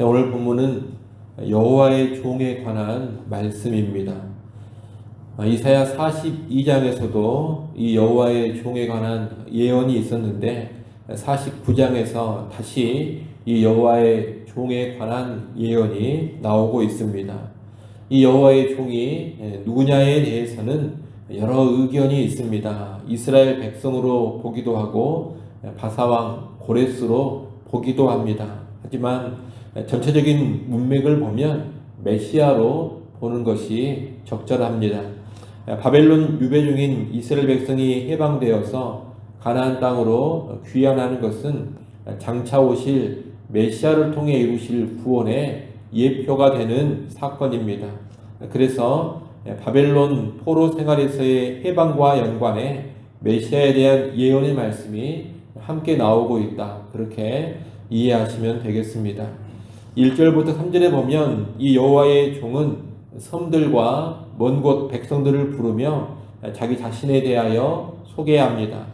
오늘 본문은 여호와의 종에 관한 말씀입니다. 이사야 42장에서도 이 여호와의 종에 관한 예언이 있었는데 49장에서 다시 이 여호와의 종에 관한 예언이 나오고 있습니다. 이 여호와의 종이 누구냐에 대해서는 여러 의견이 있습니다. 이스라엘 백성으로 보기도 하고 바사왕 고레스로 보기도 합니다. 하지만 전체적인 문맥을 보면 메시아로 보는 것이 적절합니다. 바벨론 유배 중인 이스라엘 백성이 해방되어서 가나안 땅으로 귀환하는 것은 장차 오실 메시아를 통해 이루실 구원의 예표가 되는 사건입니다. 그래서 바벨론 포로 생활에서의 해방과 연관해 메시아에 대한 예언의 말씀이 함께 나오고 있다. 그렇게 이해하시면 되겠습니다. 1절부터 3절에 보면 이 여호와의 종은 섬들과 먼 곳 백성들을 부르며 자기 자신에 대하여 소개합니다.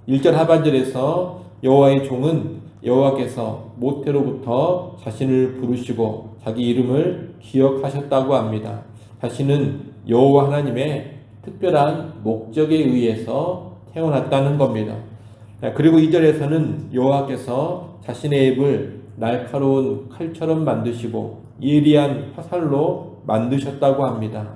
1절 하반절에서 여호와의 종은 여호와께서 모태로부터 자신을 부르시고 자기 이름을 기억하셨다고 합니다. 자신은 여호와 하나님의 특별한 목적에 의해서 태어났다는 겁니다. 그리고 2절에서는 여호와께서 자신의 입을 날카로운 칼처럼 만드시고 예리한 화살로 만드셨다고 합니다.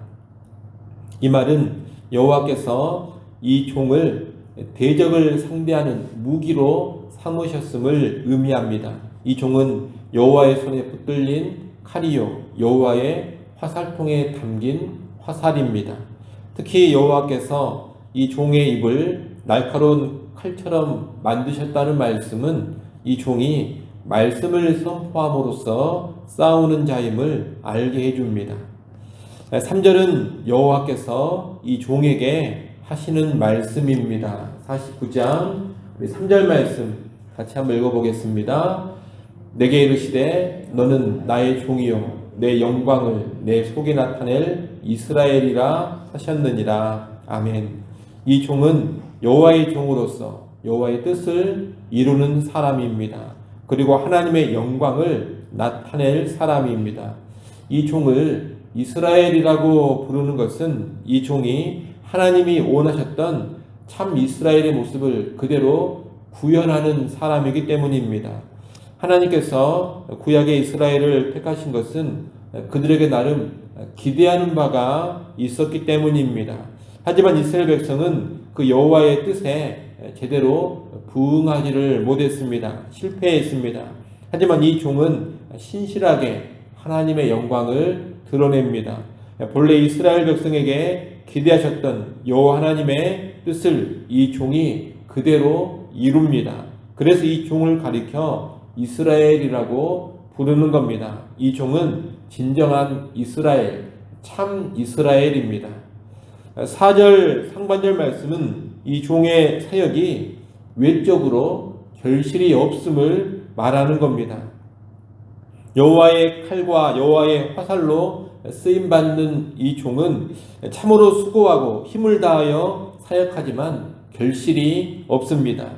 이 말은 여호와께서 이 종을 대적을 상대하는 무기로 삼으셨음을 의미합니다. 이 종은 여호와의 손에 붙들린 칼이요 여호와의 화살통에 담긴 화살입니다. 특히 여호와께서 이 종의 입을 날카로운 칼처럼 만드셨다는 말씀은 이 종이 말씀을 선포함으로써 싸우는 자임을 알게 해줍니다. 3절은 여호와께서 이 종에게 하시는 말씀입니다. 49장 3절 말씀 같이 한번 읽어보겠습니다. 내게 이르시되 너는 나의 종이요 내 영광을 내 속에 나타낼 이스라엘이라 하셨느니라. 아멘. 이 종은 여호와의 종으로서 여호와의 뜻을 이루는 사람입니다. 그리고 하나님의 영광을 나타낼 사람입니다. 이 종을 이스라엘이라고 부르는 것은 이 종이 하나님이 원하셨던 참 이스라엘의 모습을 그대로 구현하는 사람이기 때문입니다. 하나님께서 구약의 이스라엘을 택하신 것은 그들에게 나름 기대하는 바가 있었기 때문입니다. 하지만 이스라엘 백성은 그 여호와의 뜻에 제대로 부응하지를 못했습니다. 실패했습니다. 하지만 이 종은 신실하게 하나님의 영광을 드러냅니다. 본래 이스라엘 백성에게 기대하셨던 여호와 하나님의 뜻을 이 종이 그대로 이룹니다. 그래서 이 종을 가리켜 이스라엘이라고 부르는 겁니다. 이 종은 진정한 이스라엘, 참 이스라엘입니다. 4절 상반절 말씀은 이 종의 사역이 외적으로 결실이 없음을 말하는 겁니다. 여호와의 칼과 여호와의 화살로 쓰임받는 이 종은 참으로 수고하고 힘을 다하여 사역하지만 결실이 없습니다.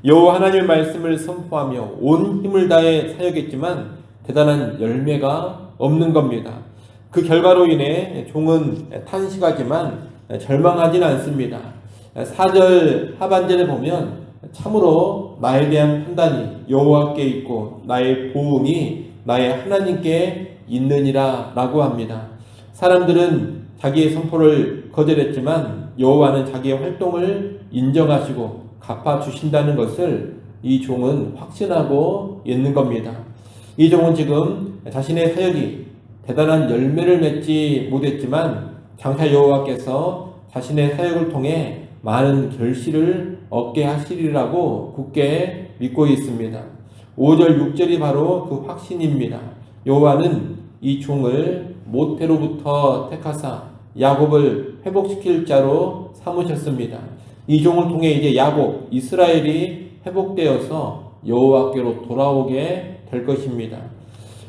여호와 하나님의 말씀을 선포하며 온 힘을 다해 사역했지만 대단한 열매가 없는 겁니다. 그 결과로 인해 종은 탄식하지만 절망하지는 않습니다. 4절 하반절에 보면 참으로 나에 대한 판단이 여호와께 있고 나의 보응이 나의 하나님께 있느니라 라고 합니다. 사람들은 자기의 선포를 거절했지만 여호와는 자기의 활동을 인정하시고 갚아주신다는 것을 이 종은 확신하고 있는 겁니다. 이 종은 지금 자신의 사역이 대단한 열매를 맺지 못했지만 장차 여호와께서 자신의 사역을 통해 많은 결실을 얻게 하시리라고 굳게 믿고 있습니다. 5절 6절이 바로 그 확신입니다. 여호와는 이 종을 모태로부터 택하사 야곱을 회복시킬 자로 삼으셨습니다. 이 종을 통해 이제 야곱, 이스라엘이 회복되어서 여호와께로 돌아오게 될 것입니다.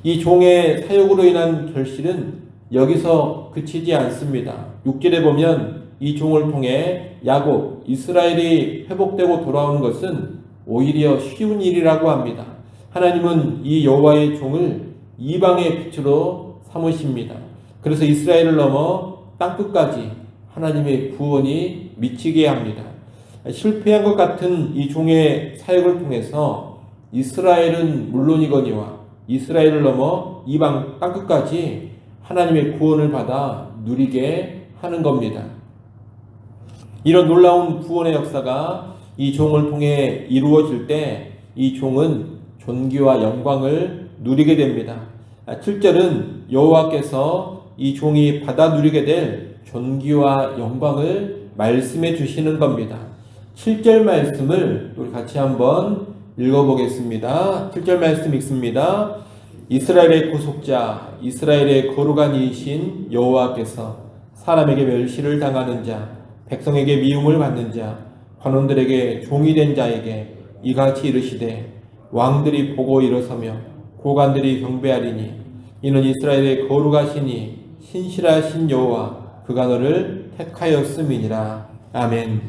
이 종의 사역으로 인한 결실은 여기서 그치지 않습니다. 6절에 보면 이 종을 통해 야곱, 이스라엘이 회복되고 돌아오는 것은 오히려 쉬운 일이라고 합니다. 하나님은 이 여호와의 종을 이방의 빛으로 삼으십니다. 그래서 이스라엘을 넘어 땅끝까지 하나님의 구원이 미치게 합니다. 실패한 것 같은 이 종의 사역을 통해서 이스라엘은 물론이거니와 이스라엘을 넘어 이방 땅끝까지 하나님의 구원을 받아 누리게 하는 겁니다. 이런 놀라운 구원의 역사가 이 종을 통해 이루어질 때 이 종은 존귀와 영광을 누리게 됩니다. 7절은 여호와께서 이 종이 받아 누리게 될 존귀와 영광을 말씀해 주시는 겁니다. 7절 말씀을 우리 같이 한번 읽어보겠습니다. 7절 말씀 읽습니다. 이스라엘의 구속자, 이스라엘의 거룩한 이이신 여호와께서 사람에게 멸시를 당하는 자, 백성에게 미움을 받는 자, 관원들에게 종이 된 자에게 이같이 이르시되 왕들이 보고 일어서며 고관들이 경배하리니 이는 이스라엘의 거룩하시니 신실하신 여호와 그가 너를 택하였음이니라. 아멘.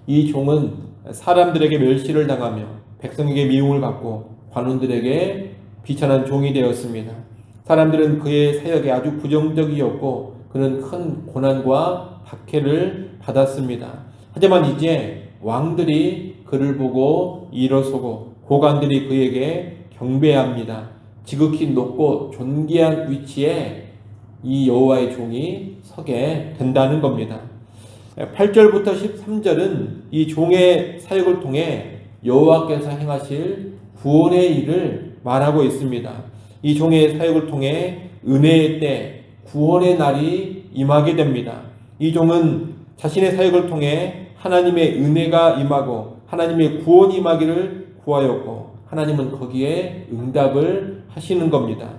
이 종은 사람들에게 멸시를 당하며 백성에게 미움을 받고 관원들에게 비천한 종이 되었습니다. 사람들은 그의 사역에 아주 부정적이었고 그는 큰 고난과 박해를 받았습니다. 하지만 이제 왕들이 그를 보고 일어서고 고관들이 그에게 경배합니다. 지극히 높고 존귀한 위치에 이 여호와의 종이 서게 된다는 겁니다. 8절부터 13절은 이 종의 사역을 통해 여호와께서 행하실 구원의 일을 말하고 있습니다. 이 종의 사역을 통해 은혜의 때, 구원의 날이 임하게 됩니다. 이 종은 자신의 사역을 통해 하나님의 은혜가 임하고 하나님의 구원이 임하기를 구하였고 하나님은 거기에 응답을 하시는 겁니다.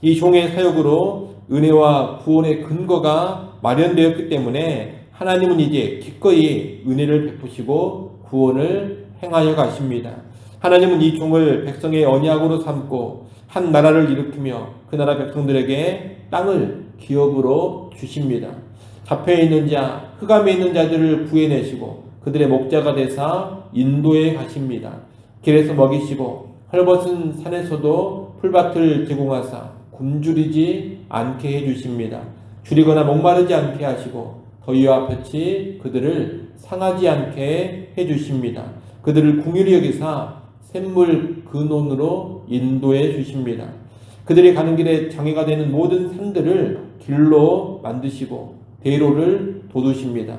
이 종의 사역으로 은혜와 구원의 근거가 마련되었기 때문에 하나님은 이제 기꺼이 은혜를 베푸시고 구원을 행하여 가십니다. 하나님은 이 종을 백성의 언약으로 삼고 한 나라를 일으키며 그 나라 백성들에게 땅을 기업으로 주십니다. 잡혀있는 자, 흑암에 있는 자들을 구해내시고 그들의 목자가 되사 인도에 가십니다. 길에서 먹이시고 헐벗은 산에서도 풀밭을 제공하사 굶주리지 않게 해주십니다. 줄이거나 목마르지 않게 하시고 더위와 볕이 그들을 상하지 않게 해주십니다. 그들을 긍휼히 여기사 샘물 근원으로 인도해 주십니다. 그들이 가는 길에 장애가 되는 모든 산들을 길로 만드시고 대로를 돋우십니다.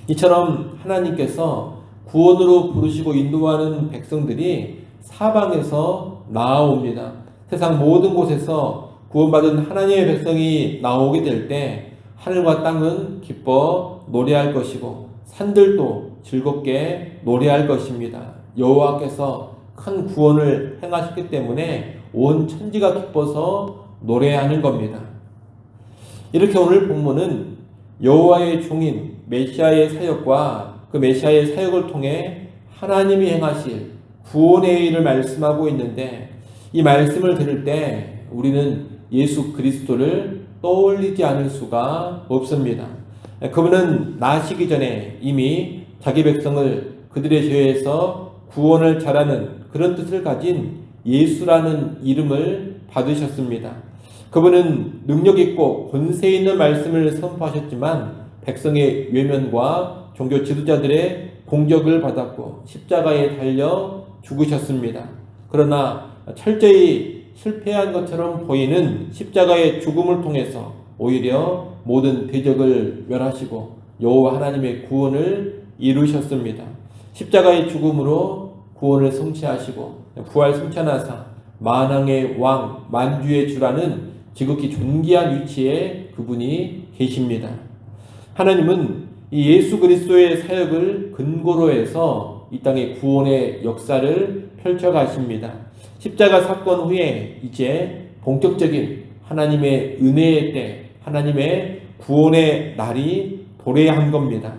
이처럼 하나님께서 구원으로 부르시고 인도하는 백성들이 사방에서 나아옵니다. 세상 모든 곳에서 구원받은 하나님의 백성이 나오게 될 때 하늘과 땅은 기뻐 노래할 것이고 산들도 즐겁게 노래할 것입니다. 여호와께서 큰 구원을 행하셨기 때문에 온 천지가 기뻐서 노래하는 겁니다. 이렇게 오늘 본문은 여호와의 종인 메시아의 사역과 그 메시아의 사역을 통해 하나님이 행하실 구원의 일을 말씀하고 있는데 이 말씀을 들을 때 우리는 예수 그리스도를 떠올리지 않을 수가 없습니다. 그분은 나시기 전에 이미 자기 백성을 그들의 죄에서 구원을 잘하는 그런 뜻을 가진 예수라는 이름을 받으셨습니다. 그분은 능력 있고 권세 있는 말씀을 선포하셨지만 백성의 외면과 종교 지도자들의 공격을 받았고 십자가에 달려 죽으셨습니다. 그러나 철저히 실패한 것처럼 보이는 십자가의 죽음을 통해서 오히려 모든 대적을 멸하시고 여호와 하나님의 구원을 이루셨습니다. 십자가의 죽음으로 구원을 성취하시고 부활 승천하사 만왕의 왕 만주의 주라는 지극히 존귀한 위치에 그분이 계십니다. 하나님은 이 예수 그리스도의 사역을 근거로 해서 이 땅의 구원의 역사를 펼쳐 가십니다. 십자가 사건 후에 이제 본격적인 하나님의 은혜의 때, 하나님의 구원의 날이 도래한 겁니다.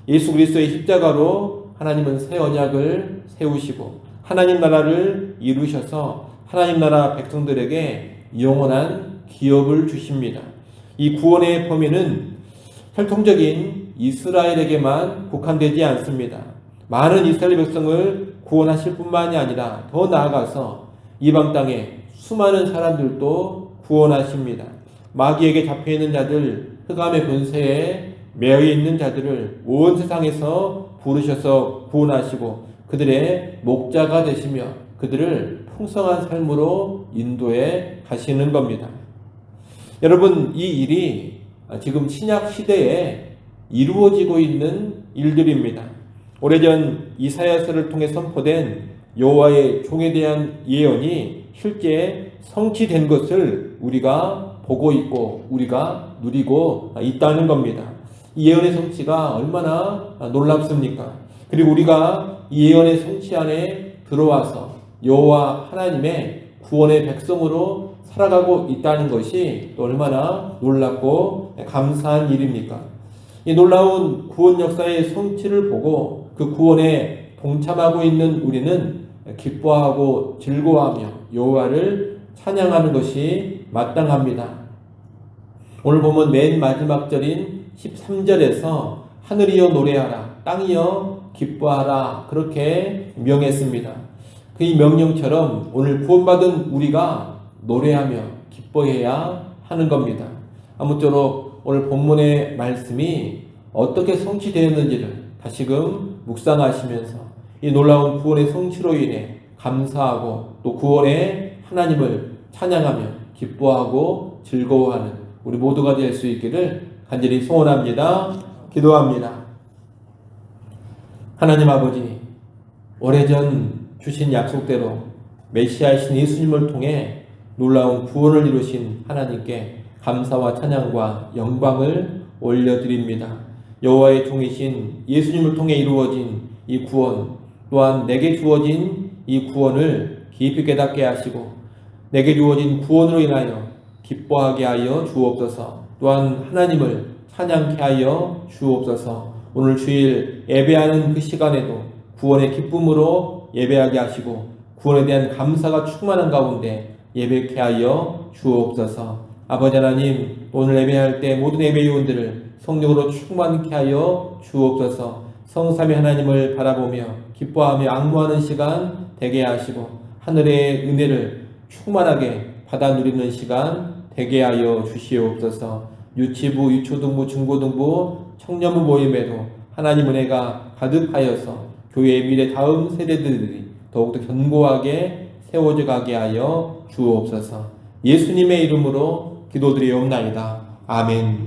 예수 그리스도의 십자가로 하나님은 새 언약을 세우시고 하나님 나라를 이루셔서 하나님 나라 백성들에게 영원한 기업을 주십니다. 이 구원의 범위는 혈통적인 이스라엘에게만 국한되지 않습니다. 많은 이스라엘 백성을 구원하실 뿐만이 아니라 더 나아가서 이방 땅에 수많은 사람들도 구원하십니다. 마귀에게 잡혀있는 자들, 흑암의 권세에 매여 있는 자들을 온 세상에서 부르셔서 구원하시고 그들의 목자가 되시며 그들을 풍성한 삶으로 인도해 가시는 겁니다. 여러분, 이 일이 지금 신약 시대에 이루어지고 있는 일들입니다. 오래전 이사야서를 통해 선포된 여호와의 종에 대한 예언이 실제 성취된 것을 우리가 보고 있고 우리가 누리고 있다는 겁니다. 이 예언의 성취가 얼마나 놀랍습니까? 그리고 우리가 이 예언의 성취 안에 들어와서 여호와 하나님의 구원의 백성으로 살아가고 있다는 것이 또 얼마나 놀랍고 감사한 일입니까? 이 놀라운 구원 역사의 성취를 보고 그 구원에 동참하고 있는 우리는 기뻐하고 즐거워하며 여호와를 찬양하는 것이 마땅합니다. 오늘 보면 맨 마지막 절인 13절에서 하늘이여 노래하라, 땅이여 기뻐하라 그렇게 명했습니다. 그 이 명령처럼 오늘 구원받은 우리가 노래하며 기뻐해야 하는 겁니다. 아무쪼록 오늘 본문의 말씀이 어떻게 성취되었는지를 다시금 묵상하시면서 이 놀라운 구원의 성취로 인해 감사하고 또 구원의 하나님을 찬양하며 기뻐하고 즐거워하는 우리 모두가 될 수 있기를 간절히 소원합니다. 기도합니다. 하나님 아버지, 오래전 주신 약속대로 메시아이신 예수님을 통해 놀라운 구원을 이루신 하나님께 감사와 찬양과 영광을 올려드립니다. 여호와의 종이신 예수님을 통해 이루어진 이 구원, 또한 내게 주어진 이 구원을 깊이 깨닫게 하시고 내게 주어진 구원으로 인하여 기뻐하게 하여 주옵소서. 또한 하나님을 찬양케 하여 주옵소서. 오늘 주일 예배하는 그 시간에도 구원의 기쁨으로 예배하게 하시고 구원에 대한 감사가 충만한 가운데 예배케 하여 주옵소서. 아버지 하나님, 오늘 예배할 때 모든 예배 요원들을 성령으로 충만케 하여 주옵소서. 성삼위 하나님을 바라보며 기뻐하며 앙무하는 시간 되게 하시고 하늘의 은혜를 충만하게 받아 누리는 시간 되게 하여 주시옵소서. 유치부, 유초등부, 중고등부, 청년부 모임에도 하나님 은혜가 가득하여서 교회의 미래 다음 세대들이 더욱더 견고하게 세워져 가게 하여 주옵소서. 예수님의 이름으로 기도드리옵나이다. 아멘.